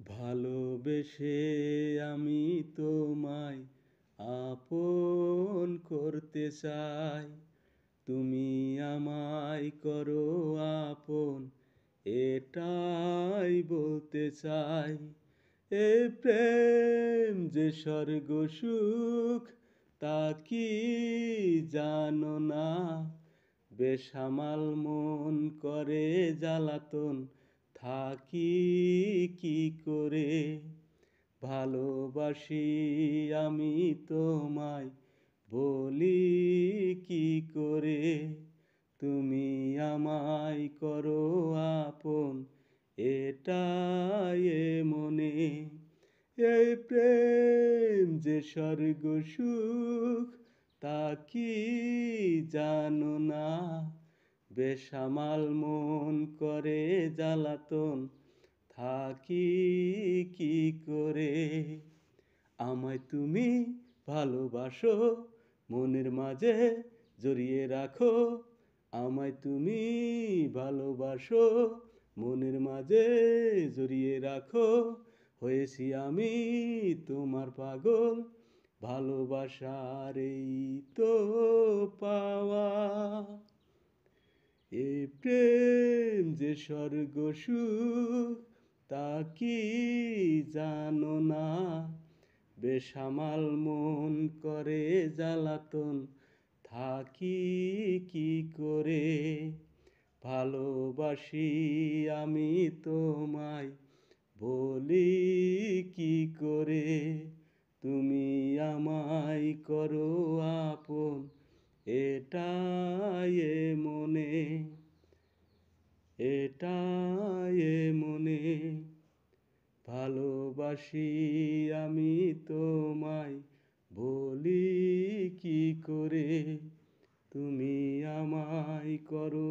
ভালোবেসে আমি তোমায় আপন করতে চাই। তুমি আমায় করো আপন, এটাই বলতে চাই। এ প্রেম যে স্বর্গ সুখ, তা কি জানো না? বেসামাল মন করে জ্বালাতন, থাকি কি করে? ভালোবাসি আমি তোমায়, বলি কি করে? তুমি আমায় করো আপন, এটাই এ মনে। এই প্রেম যে স্বর্গ সুখ, তা কি জানো না? বেসামাল মন করে জ্বালাতন, থাকি কি করে? আমায় তুমি ভালোবাসো, মনের মাঝে জড়িয়ে রাখো। আমায় তুমি ভালোবাসো, মনের মাঝে জড়িয়ে রাখো। হয়েছি আমি তোমার পাগল, ভালোবাসার এই তো পাওয়া। এ প্রেম যে স্বর্গ সুখ, তা কি জানো না? বেসামাল মন করে জ্বালাতন, থাকি কি করে? ভালোবাসি আমি তোমায়, বলি কি করে? তুমি আমায় করো আপন, এটাই এ মনে, এটাই এ মনে। ভালোবাসি আমি তোমায়, বলি কি করে? তুমি আমায় করো